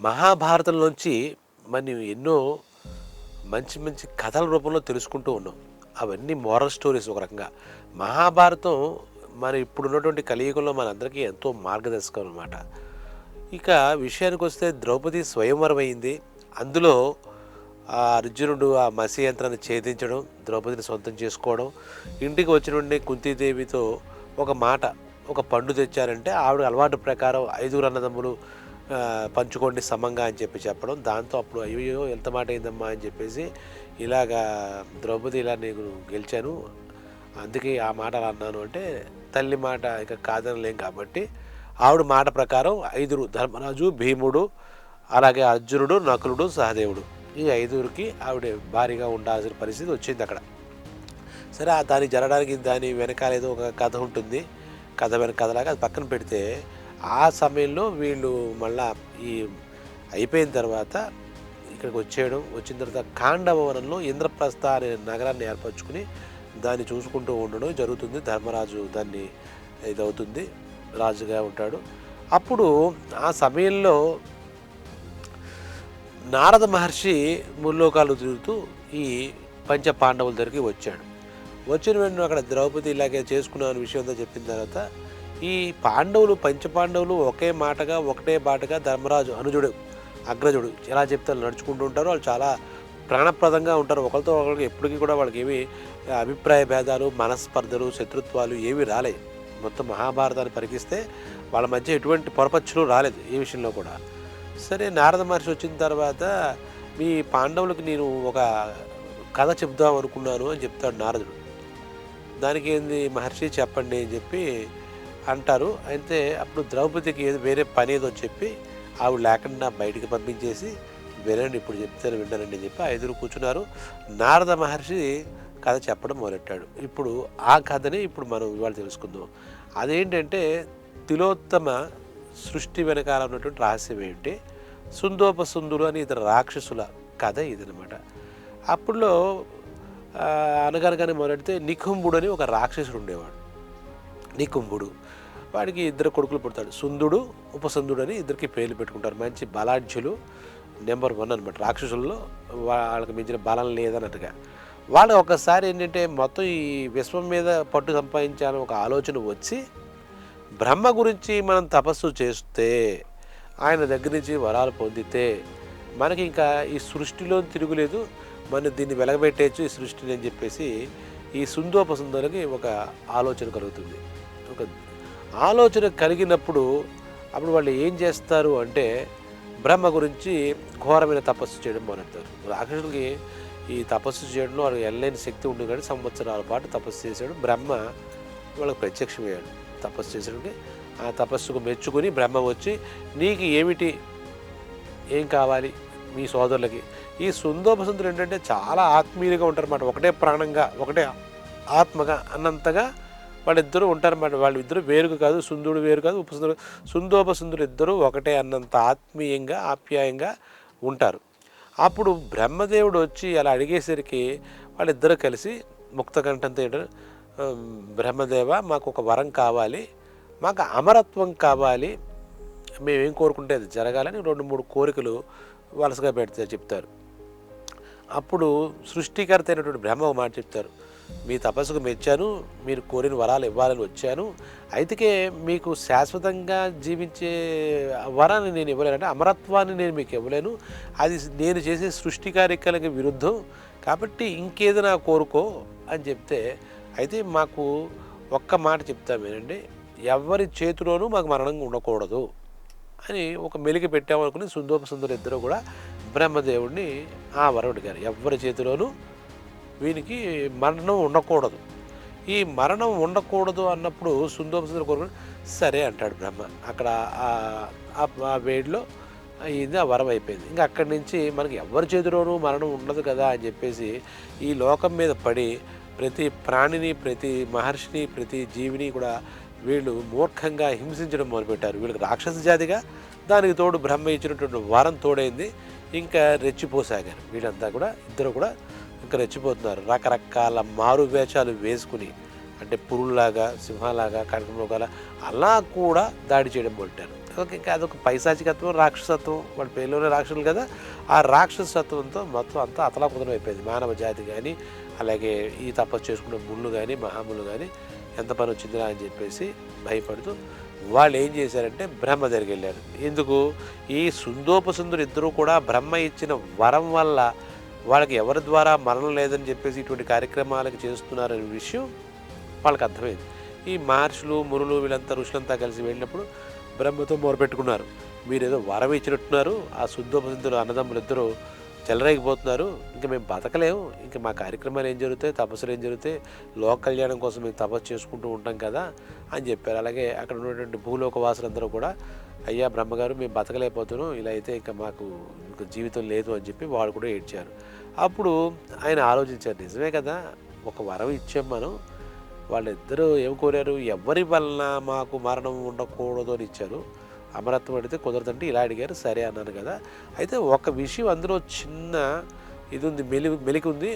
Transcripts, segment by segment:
మహాభారతంలోంచి మనం ఎన్నో మంచి మంచి కథల రూపంలో తెలుసుకుంటూ ఉన్నాం. అవన్నీ మోరల్ స్టోరీస్. ఒక రకంగా మహాభారతం మన ఇప్పుడున్నటువంటి కలియుగంలో మనందరికీ ఎంతో మార్గదర్శకం అన్నమాట. ఇక విషయానికి వస్తే ద్రౌపది స్వయంవరం అయింది. అందులో ఆ అర్జునుడు ఆ మసి యంత్రాన్ని ఛేదించడం, ద్రౌపదిని సొంతం చేసుకోవడం, ఇంటికి వచ్చినటువంటి కుంతీదేవితో ఒక మాట, ఒక పండు తెచ్చారంటే ఆవిడ అలవాటు ప్రకారం 5 అన్నదమ్ములు పంచుకోండి సమంగా అని చెప్పడం. దాంతో అప్పుడు అయ్యో ఎంత మాట అయిందమ్మా అని చెప్పేసి, ఇలాగా ద్రౌపది ఇలా నేను గెలిచాను అందుకే ఆ మాట అలా అన్నాను అంటే, తల్లి మాట ఇక కాదనలేం కాబట్టి ఆవిడ మాట ప్రకారం 5 ధర్మరాజు, భీముడు, అలాగే అర్జునుడు, నకులుడు, సహదేవుడు, ఈ 5కి ఆవిడ భారీగా ఉండాల్సిన పరిస్థితి వచ్చింది అక్కడ. సరే దానికి జరగడానికి దాని వెనకాల ఏదో ఒక కథ ఉంటుంది. కథ వెనక కథలాగా అది పక్కన పెడితే, ఆ సమయంలో వీళ్ళు మళ్ళా ఈ అయిపోయిన తర్వాత ఇక్కడికి వచ్చిన తర్వాత కాండభవనంలో ఇంద్రప్రస్థ అనే నగరాన్ని ఏర్పరచుకుని దాన్ని చూసుకుంటూ ఉండడం జరుగుతుంది. ధర్మరాజు దాన్ని ఇదవుతుంది, రాజుగా ఉంటాడు. అప్పుడు ఆ సమయంలో నారద మహర్షి ముల్లోకాలు తిరుగుతూ ఈ పంచ పాండవుల దగ్గరికి వచ్చాడు. వచ్చిన వెంటనే అక్కడ ద్రౌపది ఇలాగే చేసుకున్నాను విషయంతో చెప్పిన తర్వాత, ఈ పాండవులు పంచపాండవులు ఒకే మాటగా ఒకటే బాటగా ధర్మరాజు అనుజుడు అగ్రజుడు ఎలా చెప్తారు నడుచుకుంటూ ఉంటారు. వాళ్ళు చాలా ప్రాణప్రదంగా ఉంటారు. ఒకరితో ఒకరికి ఎప్పటికీ కూడా వాళ్ళకి ఏమి అభిప్రాయ భేదాలు, మనస్పర్ధలు, శత్రుత్వాలు ఏవి రాలేదు. మొత్తం మహాభారతాన్ని పరికిస్తే వాళ్ళ మధ్య ఎటువంటి పొరపచ్చులు రాలేదు ఈ విషయంలో కూడా. సరే నారద మహర్షి వచ్చిన తర్వాత, మీ పాండవులకి నేను ఒక కథ చెప్దాం అనుకున్నాను అని చెప్తాడు నారదుడు. దానికి ఏంది మహర్షి చెప్పండి అని చెప్పి అంటారు. అయితే అప్పుడు ద్రౌపదికి ఏదో వేరే పని ఏదో చెప్పి ఆవిడ లేకుండా బయటికి పంపించేసి, వినండి ఇప్పుడు చెప్తాను వింటానండి అని చెప్పి 5 కూర్చున్నారు. నారద మహర్షి కథ చెప్పడం మొదలెట్టాడు. ఇప్పుడు ఆ కథని ఇప్పుడు మనం ఇవాళ తెలుసుకుందాం. అదేంటంటే, తిలోత్తమ సృష్టి వెనకాల ఉన్నటువంటి రహస్యం ఏంటి, సుందోపసుందులు అని ఇతర రాక్షసుల కథ ఇదనమాట. అప్పుడులో అనగనగానే మొదలెడితే నికుంభుడు అని ఒక రాక్షసుడు ఉండేవాడు. నికుంభుడు, వాడికి 2 కొడుకులు పుడతాడు. సుందుడు, ఉపసందుడు అని 2కి పేర్లు పెట్టుకుంటారు. మంచి బలాఢ్యులు, నెంబర్ 1 అనమాట. రాక్షసుల్లో వాళ్ళకి మించిన బలం లేదన్నట్టుగా. వాళ్ళు ఒకసారి ఏంటంటే మొత్తం ఈ విశ్వం మీద పట్టు సంపాదించాలని ఒక ఆలోచన వచ్చి, బ్రహ్మ గురించి మనం తపస్సు చేస్తే, ఆయన దగ్గర నుంచి వరాలు పొందితే మనకి ఇంకా ఈ సృష్టిలో తిరుగులేదు, మనం దీన్ని వెలగబెట్టేయచ్చు ఈ సృష్టిని అని చెప్పేసి ఈ సుందోపసుందరికి ఒక ఆలోచన కలుగుతుంది. ఒక ఆలోచన కలిగినప్పుడు అప్పుడు వాళ్ళు ఏం చేస్తారు అంటే, బ్రహ్మ గురించి ఘోరమైన తపస్సు చేయడం మొదలెడతారు. రాక్షసులకి ఈ తపస్సు చేయడంలో వాళ్ళకి ఎనలేని శక్తి ఉంది కానీ సంవత్సరాల పాటు తపస్సు చేశాడు. బ్రహ్మ వాళ్ళకి ప్రత్యక్షమయ్యాడు. తపస్సు చేసాడికి ఆ తపస్సుకు మెచ్చుకొని బ్రహ్మ వచ్చి, నీకు ఏం కావాలి మీ సోదరులకి. ఈ సుందోపసుందులు ఏంటంటే చాలా ఆత్మీయులుగా ఉంటారన్నమాట. ఒకటే ప్రాణంగా, ఒకటే ఆత్మగా అన్నంతగా వాళ్ళిద్దరూ ఉంటారన్నమాట. వాళ్ళిద్దరూ వేరుగా కాదు, సుందుడు వేరు కాదు, సుందోపసుందులు ఇద్దరూ ఒకటే అన్నంత ఆత్మీయంగా ఆప్యాయంగా ఉంటారు. అప్పుడు బ్రహ్మదేవుడు వచ్చి అలా అడిగేసరికి వాళ్ళిద్దరూ కలిసి ముక్తకంఠంతో ఏంటంటే, బ్రహ్మదేవ మాకు ఒక వరం కావాలి, మాకు అమరత్వం కావాలి, మేమేం కోరుకుంటే అది జరగాలని 2-3 కోరికలు వలసగా చెప్తారు. అప్పుడు సృష్టికర్త అయినటువంటి బ్రహ్మ ఒక మాట చెప్తారు, మీ తపస్సుకు మెచ్చాను, మీరు కోరిన వరాలు ఇవ్వాలని వచ్చాను, అయితే మీకు శాశ్వతంగా జీవించే వరాన్ని నేను ఇవ్వలేను, అంటే అమరత్వాన్ని నేను మీకు ఇవ్వలేను, అది నేను చేసే సృష్టి కార్యక్రమాలకు విరుద్ధం, కాబట్టి ఇంకేదైనా కోరుకో అని చెప్తే, అయితే మాకు ఒక్క మాట చెప్తాం వినండి, ఎవరి చేతిలోనూ మాకు మరణం ఉండకూడదు అని ఒక మెలికి పెట్టామనుకుని సుందోపసుందులు ఇద్దరు కూడా బ్రహ్మదేవుడిని ఆ వరం అడిగారు. ఎవరి చేతిలోనూ వీనికి మరణం ఉండకూడదు. ఈ మరణం ఉండకూడదు అన్నప్పుడు సుందోపసుందులు కోరుకుని సరే అంటాడు బ్రహ్మ. అక్కడ ఆ వేడిలో ఇది ఆ వరం అయిపోయింది. ఇంకా అక్కడి నుంచి మనకి ఎవరి చేతిలోనూ మరణం ఉండదు కదా అని చెప్పేసి ఈ లోకం మీద పడి ప్రతి ప్రాణిని, ప్రతి మహర్షిని, ప్రతి జీవిని కూడా వీళ్ళు మూర్ఖంగా హింసించడం మొదలుపెట్టారు. వీళ్ళకి రాక్షస జాతిగా, దానికి తోడు బ్రహ్మ ఇచ్చినటువంటి వరం తోడైంది. ఇంకా రెచ్చిపోసాగారు వీళ్ళంతా కూడా, ఇద్దరు కూడా ఇంకా రెచ్చిపోతున్నారు. రకరకాల మారు వేషాలు వేసుకుని అంటే పురుల్లాగా, సింహాలాగా, కనకమృగాల అలా కూడా దాడి చేయడం మొదలెట్టారు. ఓకే, ఇంకా అదొక పైశాచికత్వం, రాక్షసత్వం, వాళ్ళ పేరులోనే రాక్షసులు కదా, ఆ రాక్షసత్వంతో మొత్తం అంతా అతలాకుతలం అయిపోయింది. మానవ జాతి కానీ, అలాగే ఈ తపస్సు చేసుకున్న ముళ్ళు కానీ, మహాములు కానీ ఎంత పని వచ్చిందిరా అని చెప్పేసి భయపడుతూ వాళ్ళు ఏం చేశారంటే బ్రహ్మ దగ్గరికి వెళ్ళారు. ఎందుకు? ఈ సుందోపసుందురు ఇద్దరూ కూడా బ్రహ్మ ఇచ్చిన వరం వల్ల వాళ్ళకి ఎవరి ద్వారా మరణం లేదని చెప్పేసి ఇటువంటి కార్యక్రమాలకు చేస్తున్నారనే విషయం వాళ్ళకి అర్థమైంది. ఈ మహర్షులు, మునులు, వీళ్ళంతా ఋషులంతా కలిసి వెళ్ళినప్పుడు బ్రహ్మతో మొరపెట్టుకున్నారు. మీరు ఏదో వరం ఇచ్చినట్టున్నారు, ఆ సుందోపసుందురు అన్నదమ్ములు ఇద్దరు చెలరేగిపోతున్నారు, ఇంకా మేము బతకలేము, ఇంకా మా కార్యక్రమాలు ఏం జరుగుతాయి, తపస్సులు ఏం జరుగుతాయి, లోక కళ్యాణం కోసం మేము తపస్సు చేసుకుంటూ ఉంటాం కదా అని చెప్పారు. అలాగే అక్కడ ఉన్నటువంటి భూలోక వాసులందరూ కూడా అయ్యా బ్రహ్మగారు మేము బతకలేకపోతున్నాం, ఇలా అయితే ఇంకా మాకు ఇంకా జీవితం లేదు అని చెప్పి వాళ్ళు కూడా ఏడ్చారు. అప్పుడు ఆయన ఆలోచించారు, నిజమే కదా, ఒక వరం ఇచ్చాం మనం, వాళ్ళిద్దరూ ఏం కోరారు, ఎవరి వలన మాకు మరణం ఉండకూడదు అని ఇచ్చారు, అమరత్వం అడిగితే కుదరదంటే ఇలా అడిగారు, సరే అన్నాను కదా. అయితే ఒక విషయం అందులో చిన్న ఇది ఉంది, మెలికి ఉంది,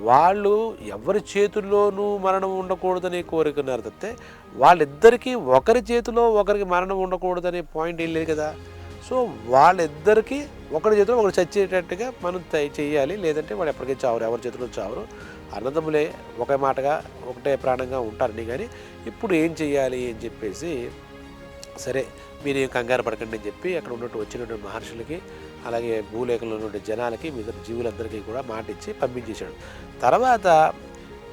వాళ్ళు ఎవరి చేతుల్లోనూ మరణం ఉండకూడదని కోరుకున్నారు తప్పితే వాళ్ళిద్దరికీ ఒకరి చేతిలో ఒకరికి మరణం ఉండకూడదనే పాయింట్ ఏం లేదు కదా. సో వాళ్ళిద్దరికీ ఒకరి చేతిలో ఒకరు చచ్చేటట్టుగా మనం చెయ్యాలి, లేదంటే వాళ్ళు ఎప్పటికీ చావరు, ఎవరి చేతిలో చావరు, అన్నదమ్ములే ఒకే మాటగా ఒకటే ప్రాణంగా ఉంటారని. కానీ ఇప్పుడు ఏం చెయ్యాలి అని చెప్పేసి, సరే మీరు ఏం కంగారు పడకండి అని చెప్పి అక్కడ ఉన్నట్టు వచ్చినటువంటి మహర్షులకి, అలాగే భూలేఖంలో ఉన్న జనాలకి, మిగతా జీవులందరికీ కూడా మాట ఇచ్చి పంపించేశాడు. తర్వాత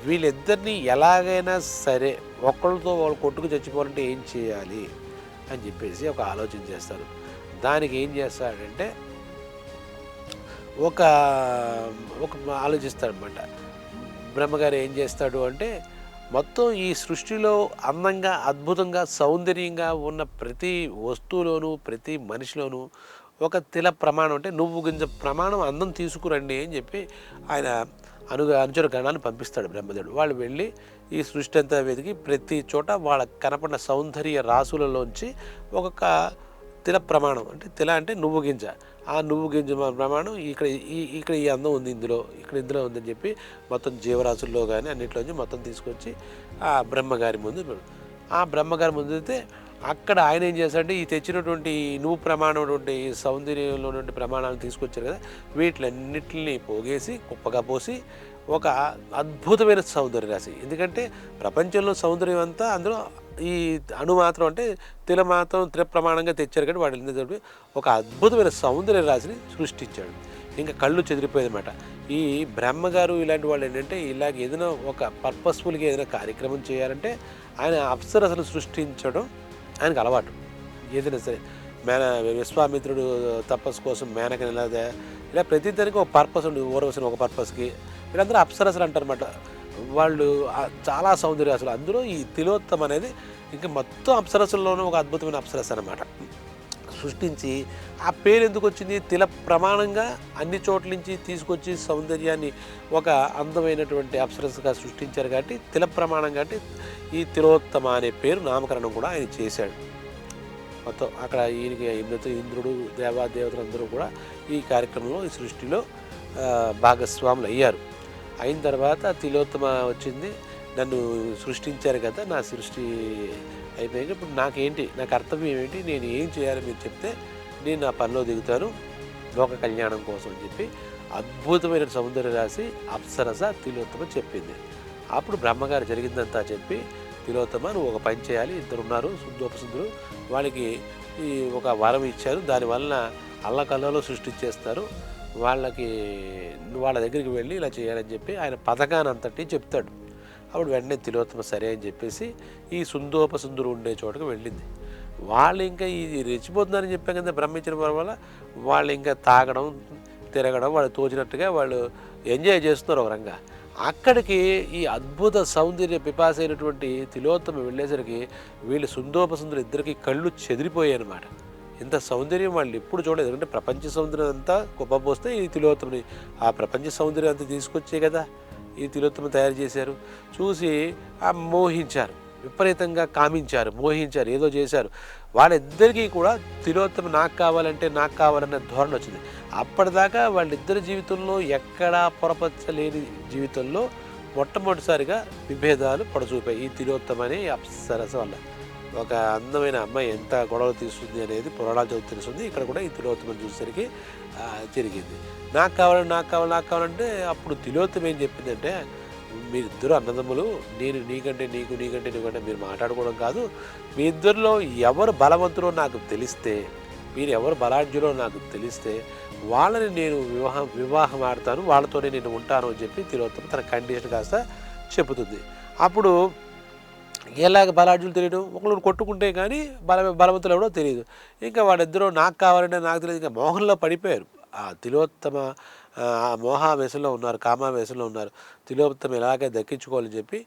వీళ్ళిద్దరినీ ఎలాగైనా సరే ఒకళ్ళతో వాళ్ళు కొట్టుకు చచ్చిపోవాలంటే ఏం చేయాలి అని చెప్పేసి ఒక ఆలోచన చేస్తారు. దానికి ఏం చేస్తాడంటే ఒక ఆలోచిస్తాడనమాట. బ్రహ్మగారు ఏం చేస్తాడు అంటే, మొత్తం ఈ సృష్టిలో అందంగా, అద్భుతంగా, సౌందర్యంగా ఉన్న ప్రతి వస్తువులోనూ, ప్రతి మనిషిలోనూ ఒక తిల ప్రమాణం, అంటే నువ్వు గింజ ప్రమాణం అందం తీసుకురండి అని చెప్పి ఆయన అనుచర గణాన్ని పంపిస్తాడు బ్రహ్మదేవుడు. వాళ్ళు వెళ్ళి ఈ సృష్టి అంతా వెతికి ప్రతి చోట వాళ్ళకి కనపడిన సౌందర్య రాసులలోంచి ఒక్కొక్క తిల ప్రమాణం, అంటే తిల అంటే నువ్వు గింజ, ఆ నువ్వు గింజ ప్రమాణం ఇక్కడ ఈ అందం ఉంది, ఇందులో ఉందని చెప్పి మొత్తం జీవరాశుల్లో కానీ అన్నింటిలోంచి మొత్తం తీసుకొచ్చి ఆ బ్రహ్మగారి ముందు అయితే అక్కడ ఆయన ఏం చేస్తాడంటే, ఈ తెచ్చినటువంటి నువ్వు ప్రమాణం ఈ సౌందర్యంలో నుండి ప్రమాణాలను తీసుకొచ్చారు కదా, వీటిలన్నిటిని పోగేసి కుప్పగా పోసి ఒక అద్భుతమైన సౌందర్య రాశి. ఎందుకంటే ప్రపంచంలో సౌందర్యం అంతా అందులో ఈ మాత్రం, అంటే తిల ప్రమాణంగా తెచ్చారు కాబట్టి వాటి ఒక అద్భుతమైన సౌందర్య రాశిని సృష్టించాడు. ఇంకా కళ్ళు చెదిరిపోయేదన్నమాట. ఈ బ్రహ్మగారు ఇలాంటి వాళ్ళు ఏంటంటే, ఇలాగ ఏదైనా ఒక పర్పస్ఫుల్గా ఏదైనా కార్యక్రమం చేయాలంటే ఆయన అప్సరసలు సృష్టించడం ఆయనకు అలవాటు. ఏదైనా సరే విశ్వామిత్రుడు తపస్సు కోసం మేనకని ఇలా ప్రతి దానికి ఒక పర్పస్ ఉంది. ఊరవసిన ఒక పర్పస్కి, వీళ్ళందరూ అప్సరసలు అంటారన్నమాట. వాళ్ళు చాలా సౌందర్య అసలు. అందులో ఈ తిలోత్తమ అనేది ఇంకా మొత్తం అప్సరసల్లోనూ ఒక అద్భుతమైన అప్సరస అనమాట సృష్టించి. ఆ పేరు ఎందుకు వచ్చింది? తిల ప్రమాణంగా అన్ని చోట్ల నుంచి తీసుకొచ్చి సౌందర్యాన్ని ఒక అందమైనటువంటి అప్సరసగా సృష్టించారు కాబట్టి తిల ప్రమాణం, కాబట్టి ఈ తిలోత్తమ అనే పేరు నామకరణం కూడా ఆయన చేశాడు. మొత్తం అక్కడ ఈయనకి ఇంద్రుడు, దేవతలందరూ కూడా ఈ కార్యక్రమంలో, ఈ సృష్టిలో భాగస్వాములు అయ్యారు. అయిన తర్వాత తిలోత్తమ వచ్చింది, నన్ను సృష్టించారు కదా, నా సృష్టి అయిపోయాక ఇప్పుడు నా కర్తవ్యం ఏంటి, నేను ఏం చేయాలి మీరు చెప్తే నేను నా పనిలో దిగుతాను లోక కళ్యాణం కోసం అని చెప్పి అద్భుతమైన సౌందర్య రాశి అప్సరస తిలోత్తమ చెప్పింది. అప్పుడు బ్రహ్మగారు జరిగిందంతా చెప్పి, తిలోత్తమ నువ్వు ఒక పని చేయాలి, ఇద్దరు ఉన్నారు సుందోపసుందురు, వాళ్ళకి ఈ ఒక వరం ఇచ్చారు, దానివల్ల అల్లకల్లలో సృష్టించేస్తారు, వాళ్ళ దగ్గరికి వెళ్ళి ఇలా చేయాలని చెప్పి ఆయన పథకాన్ని అంతటి చెప్తాడు. అప్పుడు వెంటనే తిలోత్తమ సరే అని చెప్పేసి ఈ సుందోపసుందురు ఉండే చోటుకు వెళ్ళింది. వాళ్ళు ఇంకా ఇది రెచ్చిపోతున్నారని చెప్పాం కదా బ్రహ్మించిన వల్ల, వాళ్ళు ఇంకా తాగడం, తిరగడం, వాళ్ళు తోచినట్టుగా వాళ్ళు ఎంజాయ్ చేస్తున్నారు ఒక రంగా. అక్కడికి ఈ అద్భుత సౌందర్య పిపాస అయినటువంటి తిలోత్తమ వెళ్ళేసరికి వీళ్ళు సుందోపసుందురు ఇద్దరికి కళ్ళు చెదిరిపోయాయి అన్నమాట. ఇంత సౌందర్యం వాళ్ళు ఎప్పుడు చూడలేదు. ఎందుకంటే ప్రపంచ సౌందర్యం అంతా కుప్పపోస్తే ఈ తిలోత్తమని ఆ ప్రపంచ సౌందర్యం అంతా తీసుకొచ్చే కదా ఈ తిలోత్తమ తయారు చేశారు. చూసి మోహించారు, విపరీతంగా కామించారు, మోహించారు, ఏదో చేశారు. వాళ్ళిద్దరికీ కూడా తిలోత్తమ నాకు కావాలన్న ధోరణి వచ్చింది. అప్పటిదాకా వాళ్ళిద్దరి జీవితంలో ఎక్కడా పొరపచ్చలేని జీవితంలో మొట్టమొదటిసారిగా విభేదాలు పొడచూపాయి ఈ తిలోత్తమ అనే అప్సరస వల్ల. ఒక అందమైన అమ్మాయి ఎంత గొడవలు తీస్తుంది అనేది పురాణాలు చదివి తెలుస్తుంది. ఇక్కడ కూడా ఈ తిలోత్తమని చూసేసరికి జరిగింది. నాకు కావాలి, నాకు కావాలి, నాకు కావాలంటే అప్పుడు తిలోత్తమ ఏం చెప్పిందంటే, మీరిద్దరు అన్నదమ్ములు, నేను నీకంటే నీకు, నీకంటే నీకంటే మీరు మాట్లాడుకోవడం కాదు, మీ ఇద్దరిలో ఎవరు బలవంతులో నాకు తెలిస్తే, మీరు ఎవరు బలాఢ్యులో నాకు తెలిస్తే వాళ్ళని నేను వివాహం ఆడతాను, వాళ్ళతోనే నేను ఉంటాను అని చెప్పి తిలోత్తమ తన కండిషన్ కాస్త చెబుతుంది. అప్పుడు ఎలాగ బలాఢ్యులు తెలియడం, ఒకళ్ళు కొట్టుకుంటే కానీ బలవంతులు ఎవడో తెలియదు. ఇంకా వాళ్ళిద్దరూ నాకు కావాలంటే నాకు తెలియదు, ఇంకా మోహంలో పడిపోయారు. ఆ తిలోత్తమ ఆ మోహావేశంలో ఉన్నారు, కామావేశంలో ఉన్నారు. తిలోత్తమ ఎలాగే దక్కించుకోవాలని చెప్పి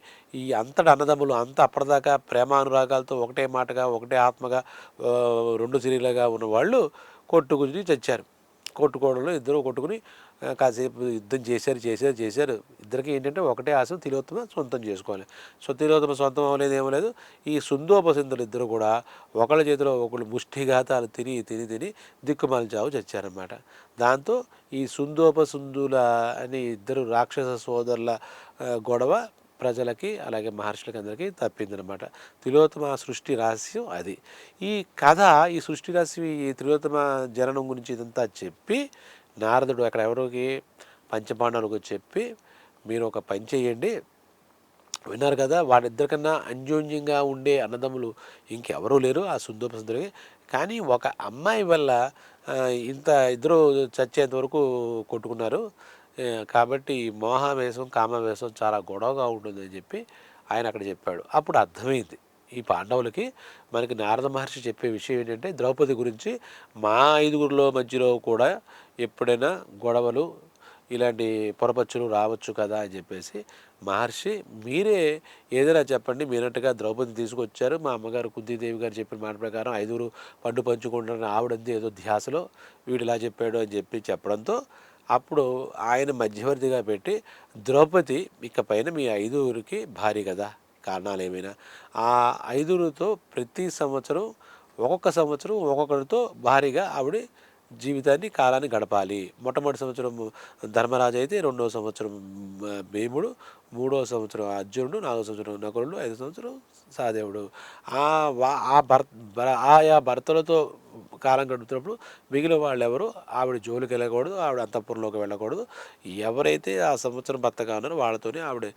ఈ అంతటి అన్నదమ్ములు అంత అప్పటిదాకా ప్రేమానురాగాలతో ఒకటే మాటగా ఒకటే ఆత్మగా రెండు సిరీలుగా ఉన్న వాళ్ళు కొట్టుకుని చచ్చారు. కొట్టుకోవడంలో ఇద్దరు కొట్టుకుని కాసేపు యుద్ధం చేశారు. ఇద్దరికి ఏంటంటే ఒకటే ఆశ, తిలోత్తమ సొంతం చేసుకోవాలి. సో తిలోత్తమ సొంతం అవ్వలేదు, ఏమో లేదు. ఈ సుందోపసింధులు ఇద్దరు కూడా ఒకళ్ళ చేతిలో ఒకళ్ళు ముష్టిఘాతాలు తిని దిక్కుమాలి చావు చచ్చారన్నమాట. దాంతో ఈ సుందోపసింధుల అని ఇద్దరు రాక్షస సోదరుల గొడవ ప్రజలకి అలాగే మహర్షులకి అందరికీ తప్పిందనమాట. తిలోత్తమ సృష్టి రహస్యం అది. ఈ కథ, ఈ సృష్టి రహస్యం, ఈ తిలోత్తమ జననం గురించి ఇదంతా చెప్పి నారదుడు అక్కడ ఎవరికి, పంచపాండవులకు చెప్పి, మీరు ఒక పని చేయండి, విన్నారు కదా, వాళ్ళిద్దరికన్నా అన్యోన్యంగా ఉండే అన్నదమ్ములు ఇంకెవరూ లేరు ఆ సుందోపసుందరికి, కానీ ఒక అమ్మాయి వల్ల ఇంత ఇద్దరు చచ్చేంత వరకు కొట్టుకున్నారు, కాబట్టి మోహావేశం కామవేశం చాలా గొడవగా ఉంటుందని చెప్పి ఆయన అక్కడ చెప్పాడు. అప్పుడు అర్థమైంది ఈ పాండవులకి, మనకి నారద మహర్షి చెప్పే విషయం ఏంటంటే, ద్రౌపది గురించి మా ఐదుగురిలో మధ్యలో కూడా ఎప్పుడైనా గొడవలు ఇలాంటి పొరపచ్చులు రావచ్చు కదా అని చెప్పేసి, మహర్షి మీరే ఏదైనా చెప్పండి, మీరట్టుగా ద్రౌపది తీసుకొచ్చారు, మా అమ్మగారు కుంతీదేవి గారు చెప్పిన మాట ప్రకారం ఐదుగురు పండు పంచుకుంటారని ఆవిడంది ఏదో ధ్యాసలో వీడు ఇలా చెప్పాడు అని చెప్పడంతో అప్పుడు ఆయన మధ్యవర్తిగా పెట్టి, ద్రౌపది ఇకపైన మీ ఐదుగురికి భారీ కదా, కారణాలు ఏమైనా ఆ ఐదుగురితో ప్రతి సంవత్సరం ఒక్కొక్క సంవత్సరం ఒక్కొక్కరితో భారీగా ఆవిడ జీవితాన్ని కాలాన్ని గడపాలి. మొట్టమొదటి సంవత్సరం ధర్మరాజు అయితే, రెండవ సంవత్సరం భీముడు, మూడవ సంవత్సరం అర్జునుడు, నాలుగవ సంవత్సరం నకులుడు, ఐదవ సంవత్సరం సహదేవుడు. ఆయా భర్తలతో కాలం గడుపుతున్నప్పుడు మిగిలిన వాళ్ళు ఎవరు ఆవిడ జోలికి వెళ్ళకూడదు, ఆవిడ అంతఃపురంలోకి వెళ్ళకూడదు. ఎవరైతే ఆ సంవత్సరం భర్తగా ఉన్నారో వాళ్ళతోనే ఆవిడ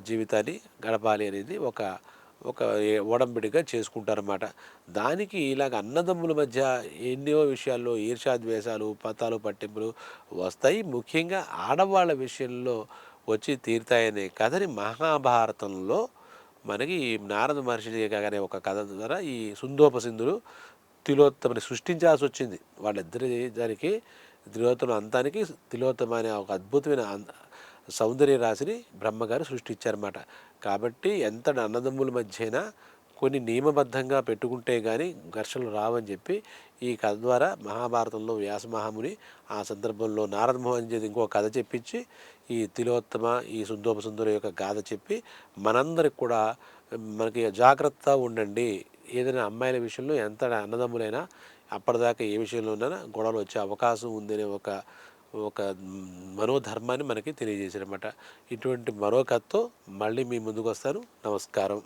జీవితాన్ని గడపాలి అనేది ఒక ఒక ఒడంబడిగా చేసుకుంటారన్నమాట. దానికి ఇలాగ అన్నదమ్ముల మధ్య ఎన్నో విషయాల్లో ఈర్ష్యాద్వేషాలు, పతాలు, పట్టింపులు వస్తాయి. ముఖ్యంగా ఆడవాళ్ళ విషయంలో వచ్చి తీరుతాయనే కథని మహాభారతంలో మనకి నారద మహర్షి అనే ఒక కథ ద్వారా ఈ సుందోపసింధులు తిలోత్తమని సృష్టించాల్సి వచ్చింది. వాళ్ళిద్దరి దానికి తిలోత్తమ అంతానికి తిలోత్తమ అనే ఒక అద్భుతమైన సౌందర్య రాశిని బ్రహ్మగారు సృష్టించారన్నమాట. కాబట్టి ఎంత అన్నదమ్ముల మధ్యైనా కొన్ని నియమబద్ధంగా పెట్టుకుంటే కానీ ఘర్షణలు రావని చెప్పి ఈ కథ ద్వారా మహాభారతంలో వ్యాసమహాముని ఆ సందర్భంలో నారద మోహన్ చేతి ఇంకో కథ చెప్పించి ఈ తిలోత్తమ ఈ సుందోపసుందరి యొక్క గాథ చెప్పి మనందరికి కూడా మనకి జాగ్రత్త ఉండండి, ఏదైనా అమ్మాయిల విషయంలో ఎంత అన్నదమ్ములైనా అప్పటిదాకా ఏ విషయంలో ఉన్నా గొడవలు వచ్చే అవకాశం ఉందనే ఒక ఒక మనోధర్మాన్ని మనకి తెలియజేశారన్నమాట. ఇటువంటి మరో కథతో మళ్ళీ మీ ముందుకు వస్తాను. నమస్కారం.